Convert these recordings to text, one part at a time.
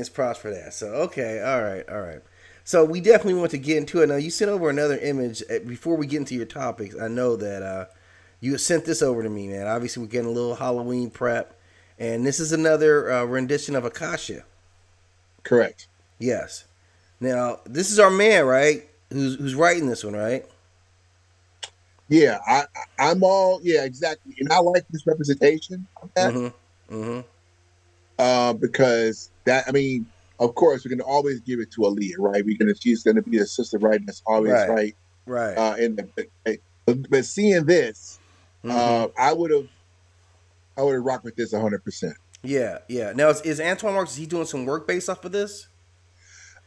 props for that. So okay, all right, all right. So we definitely want to get into it. Now you sent over another image before we get into your topics. I know that you sent this over to me, man. Obviously, we're getting a little Halloween prep, and this is another rendition of Akasha. Correct. Yes. Now this is our man, right? Who's writing this one, right? Yeah, I'm all yeah, exactly. And I like this representation of that Mm-hmm. Mm-hmm. because that I mean, of course, we're gonna always give it to Aaliyah, right? We're gonna she's gonna be the sister, right? That's always Right. right. Right. In the but seeing this, Mm-hmm. I would have rocked with this 100%. Yeah. Yeah. Now is Antoine Marks? Is he doing some work based off of this?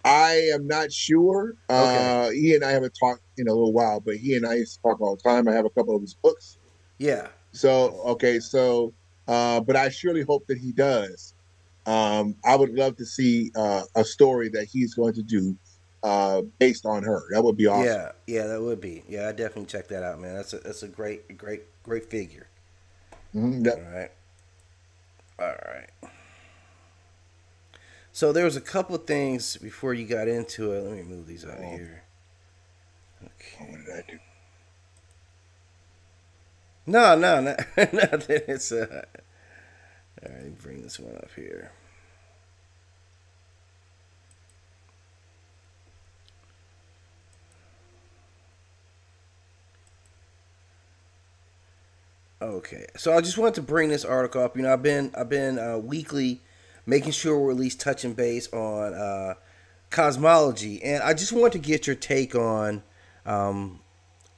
I am not sure. Okay. He and I haven't talked in a little while, but he and I used to talk all the time. I have a couple of his books. Yeah. So okay, so but I surely hope that he does. I would love to see a story that he's going to do based on her. That would be awesome. Yeah, yeah, that would be. Yeah, I definitely check that out, man. That's a great figure. All Yep. right, all right. So there was a couple things before you got into it. Let me move these out of Oh, here. what Okay. did I do? No, no, no, nothing. It's all right. Bring this one up here. Okay, so I just wanted to bring this article up. You know, I've been weekly making sure we're at least touching base on cosmology, and I just want to get your take on um,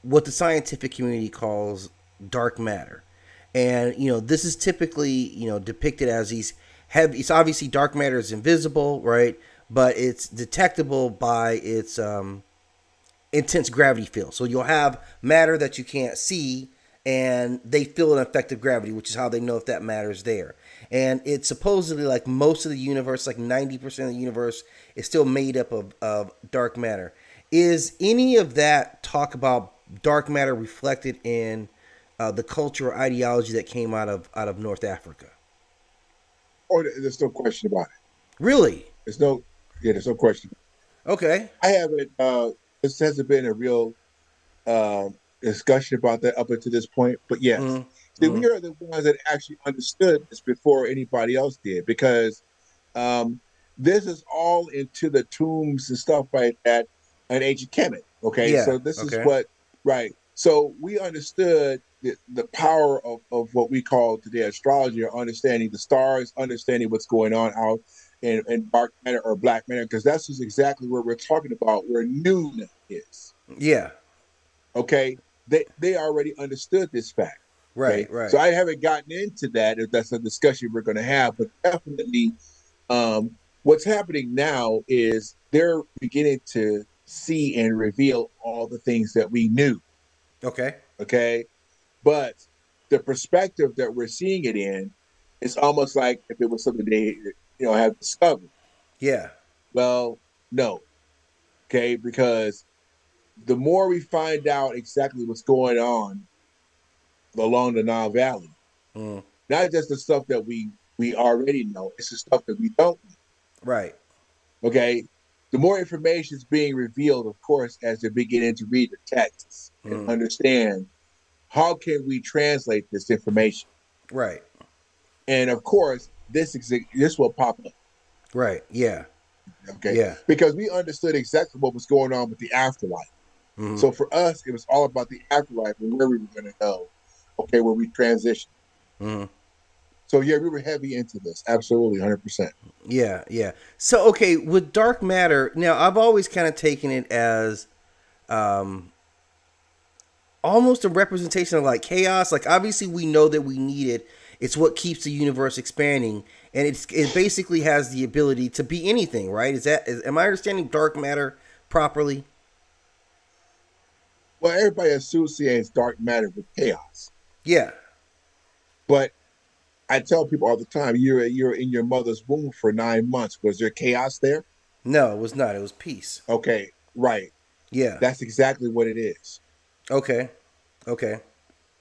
what the scientific community calls dark matter. And this is typically depicted as these heavy. It's obviously dark matter is invisible, right? But it's detectable by its intense gravity field. So you'll have matter that you can't see, and they feel an effective gravity, which is how they know if that matter is there. And it's supposedly like most of the universe, like 90% of the universe, is still made up of dark matter. Is any of that talk about dark matter reflected in the culture or ideology that came out of North Africa? Or there's no question about it. Really? There's no yeah, there's no question. Okay. I haven't. This hasn't been a real discussion about that up until this point. But yes, Mm-hmm. see, Mm-hmm. we are the ones that actually understood this before anybody else did because um, this is all into the tombs and stuff like that in ancient Kemet. Okay, Yeah. so this is Okay. what right. So we understood the power of what we call today astrology, or understanding the stars, understanding what's going on out in dark matter or black matter, because that's just exactly where we're talking about where noon is. Yeah. Okay, they already understood this fact. Okay, Right. so Right. I haven't gotten into that if that's a discussion we're going to have, but definitely what's happening now is they're beginning to see and reveal all the things that we knew. Okay. Okay, but the perspective that we're seeing it in is almost like if it was something they have discovered. Yeah. Well, no, okay, because the more we find out exactly what's going on along the Nile Valley, Mm. not just the stuff that we already know, it's the stuff that we don't Right. know. Okay, the more information is being revealed, of course, as they're beginning to read the texts and Mm. understand how can we translate this information. Right. And of course, this will pop up. Right. Yeah. Okay, Yeah. because we understood exactly what was going on with the afterlife. Mm-hmm. So for us, it was all about the afterlife and where we were going to go. Okay, where we transitioned. Mm-hmm. So yeah, we were heavy into this. Absolutely, 100%. Yeah. Yeah. So okay, with dark matter, now I've always kind of taken it as um, almost a representation of like chaos. Like obviously we know that we need it. It's what keeps the universe expanding, and it basically has the ability to be anything. Right? Am I understanding dark matter properly? Well, everybody associates dark matter with chaos, Yeah. but I tell people all the time, you're in your mother's womb for 9 months. Was there chaos there? No, it was not. It was peace. Okay, right. Yeah. That's exactly what it is. Okay. Okay.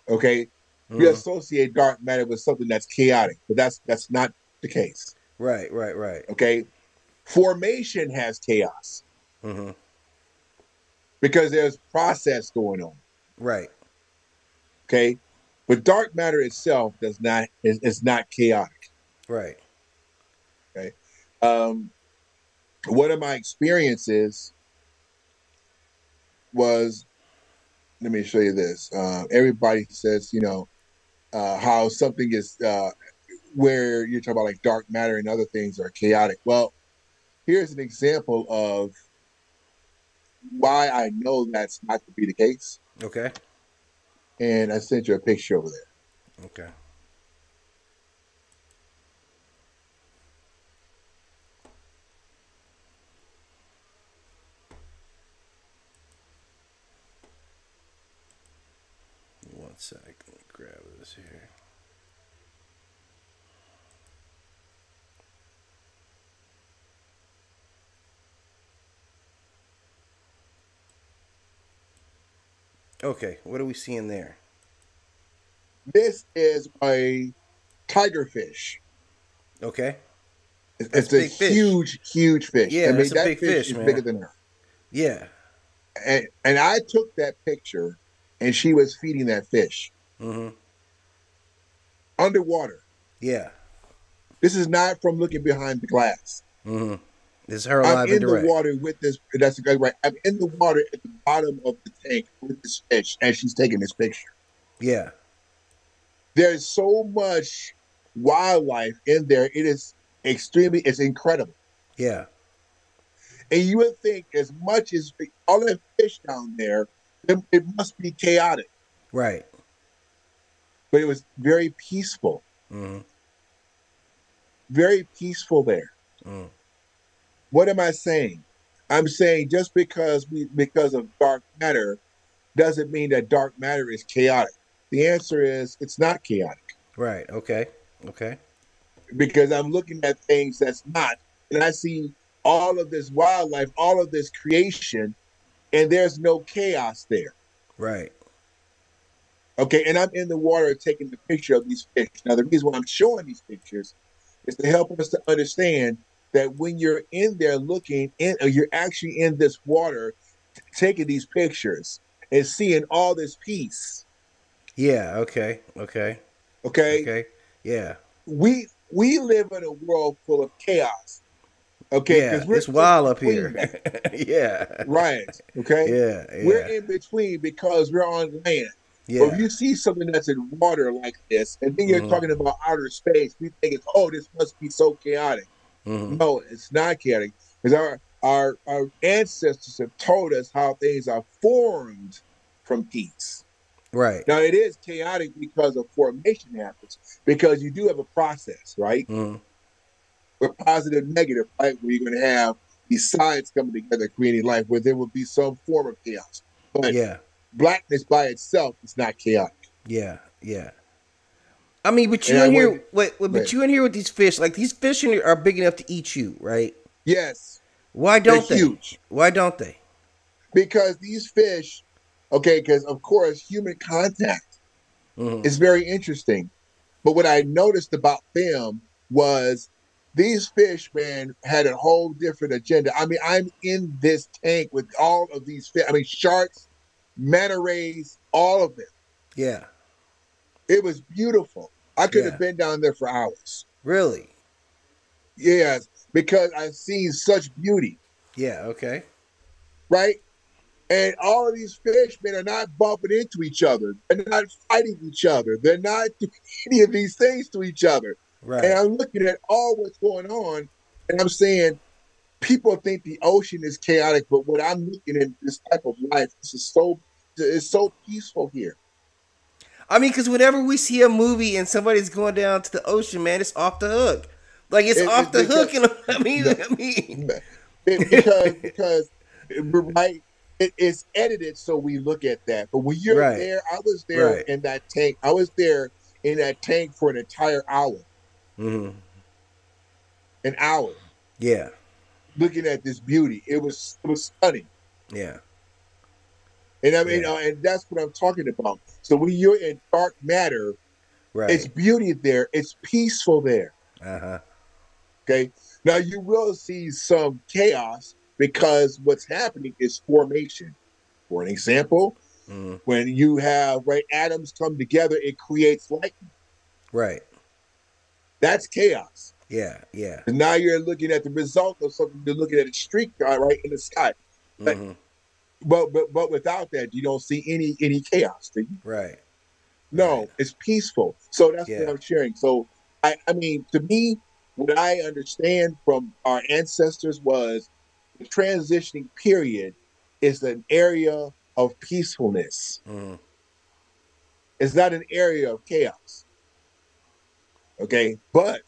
Okay, we Mm-hmm. associate dark matter with something that's chaotic, but that's not the case. Right. Right. Right. Okay, Formation has chaos Mm-hmm. because there's process going on. Right. Okay, but dark matter itself does not is not chaotic. Right. Okay, um, one of my experiences was, let me show you this. Everybody says, how something is where you're talking about like dark matter and other things are chaotic. Well, here's an example of why I know that's not to be the case. Okay. And I sent you a picture over there. Okay. One sec. Let me grab this here. Okay. What are we seeing there? This is a tigerfish. Okay. That's a It's a big fish. huge, huge fish. I Yeah, mean, that's a that big fish fish, is bigger man. than her. Yeah. And I took that picture, and she was feeding that fish Mm-hmm. underwater. Yeah. This is not from looking behind the glass. Mm-hmm. It's her I'm alive and in the direct. water with this. That's right. I'm in the water at the bottom of the tank with this fish, and she's taking this picture. Yeah. There's so much wildlife in there. It is it's incredible. Yeah. And you would think, as much as all that fish down there, it must be chaotic, Right. but it was very peaceful, Mm-hmm. very peaceful there. Mm. What am I saying? I'm saying just because of dark matter doesn't mean that dark matter is chaotic. The answer is it's not chaotic Right. Okay. Okay. because I'm looking at things that's not, and I see all of this wildlife, all of this creation, and there's no chaos there. Right. Okay, and I'm in the water taking the picture of these fish. Now, the reason why I'm showing these pictures is to help us to understand that when you're in there looking in, or you're actually in this water taking these pictures and seeing all this peace. Yeah. Okay. Okay. Okay, Okay. Yeah. we live in a world full of chaos. Okay, Yeah. because we're It's in wild up between here. that. Yeah. Right. Okay. Yeah. We're Yeah. in between because we're on land. But if Yeah. you see something that's in water like this, and then you're Mm-hmm. talking about outer space, we think it's, oh, this must be so chaotic. Mm-hmm. No, it's not chaotic. Because our ancestors have told us how things are formed from peace. Right. Now it is chaotic because of formation happens, because you do have a process, right? Mm-hmm. With positive, negative, right? Where you're going to have these sides coming together, creating life, where there will be some form of chaos. But Yeah. blackness by itself is not chaotic. Yeah. Yeah. I mean, but And you I in would, here, but but you in here with these fish, like these fish in here are big enough to eat you, right? yes, Why they're don't they? huge Why don't they? because these fish, okay, because of course, human contact Mm-hmm. is very interesting. But what I noticed about them was these fish, man, had a whole different agenda. I mean, I'm in this tank with all of these fish. I mean, sharks, manta rays, all of them. Yeah. It was beautiful. I could have Yeah. been down there for hours. Really? Yes, because I've seen such beauty, Yeah. Okay. right? And all of these fish, man, are not bumping into each other. They're not fighting each other. They're not doing any of these things to each other. And Right. I'm looking at all what's going on, and I'm saying, people think the ocean is chaotic, but when I'm looking at this type of life, it's so peaceful here. I mean, because whenever we see a movie and somebody's going down to the ocean, man, it's off the hook. Like it's off It the because hook, and I mean, no, I mean, because right, it's edited so we look at that. But when you're right, there, I was there right, in that tank. I was there in that tank for hmm an hour, yeah, looking at this beauty. It was stunning. yeah, And I mean, yeah, and that's what I'm talking about. So when you're in dark matter, it's right, beauty there. It's peaceful there. uh huh, Okay. Now you will see some chaos because what's happening is formation. For an example, Mm-hmm. when you have right atoms come together, it creates lightning. Right. That's chaos. Yeah. Yeah. And now you're looking at the result of something. You're looking at a streak right in the sky. But Mm-hmm. but without that, you don't see any chaos. Do you? Right. Right. No, it's peaceful. So that's what Yeah. I'm sharing. So I mean, to me, what I understand from our ancestors was the transitioning period is an area of peacefulness. Mm-hmm. It's not an area of chaos. Okay. But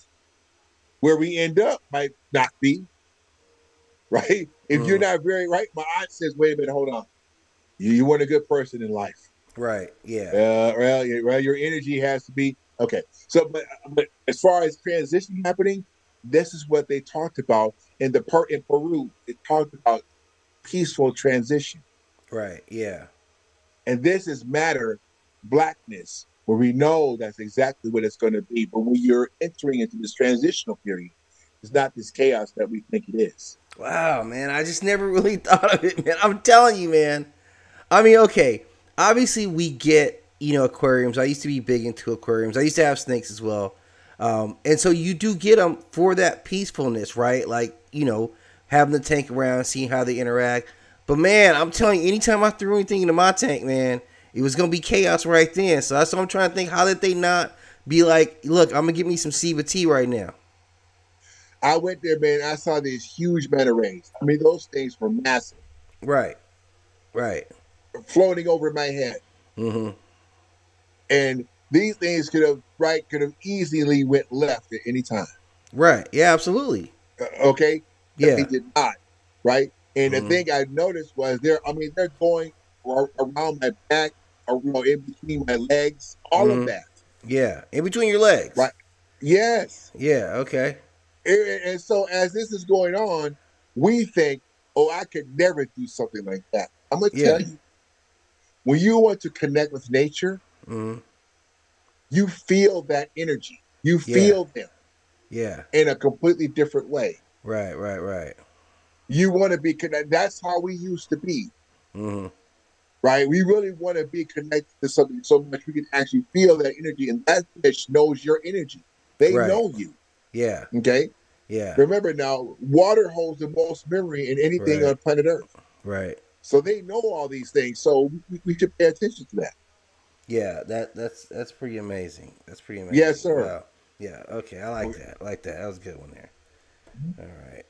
where we end up might not be, right? If you're Mm-hmm. not very right, my aunt says, wait a minute, hold on. You weren't a good person in life. Right. Yeah. Well, your energy has to be okay. So, but as far as transition happening, this is what they talked about in the part in Peru. It talked about peaceful transition, Right. Yeah. and this is matter blackness, where we know that's exactly what it's going to be. But when you're entering into this transitional period, it's not this chaos that we think it is. Wow, man. I just never really thought of it, man. I'm telling you, man. I mean, okay. Obviously, we get, aquariums. I used to be big into aquariums. I used to have snakes as well. And so you do get them for that peacefulness, right? Like, having the tank around, seeing how they interact. But, man, I'm telling you, anytime I threw anything into my tank, man, it was going to be chaos right then. So that's what I'm trying to think. How did they not be like, look, I'm going to get me some Ciba tea right now? I went there, man. I saw these huge manta rays. I mean, those things were massive, Right, right. floating over my head. Mm-hmm. And these things could have easily went left at any time. Right. Yeah, absolutely. Okay, but they Yeah. did not. Right. And the Mm-hmm. thing I noticed was I mean, they're going around my back, or in between my legs, all of Mm-hmm. that. Yeah. In between your legs. Right. Yes. Yeah. Okay. And so as this is going on, we think, oh, I could never do something like that. I'm gonna tell Yeah. you, when you want to connect with nature, Mm-hmm. you feel that energy. You Yeah. feel them Yeah. in a completely different way. Right. Right. Right. You want to be connected. That's how we used to be, Mm-hmm. right? We really want to be connected to something so much we can actually feel that energy, and that fish knows your energy. They Right. know you. Yeah. Okay. Yeah. Remember now, water holds the most memory in anything Right. on planet Earth. Right. So they know all these things. So we should pay attention to that. Yeah. That's pretty amazing. That's pretty Yes, amazing. sir. Wow. Yeah. Okay. I like that. I like that. That was a good one there. All right.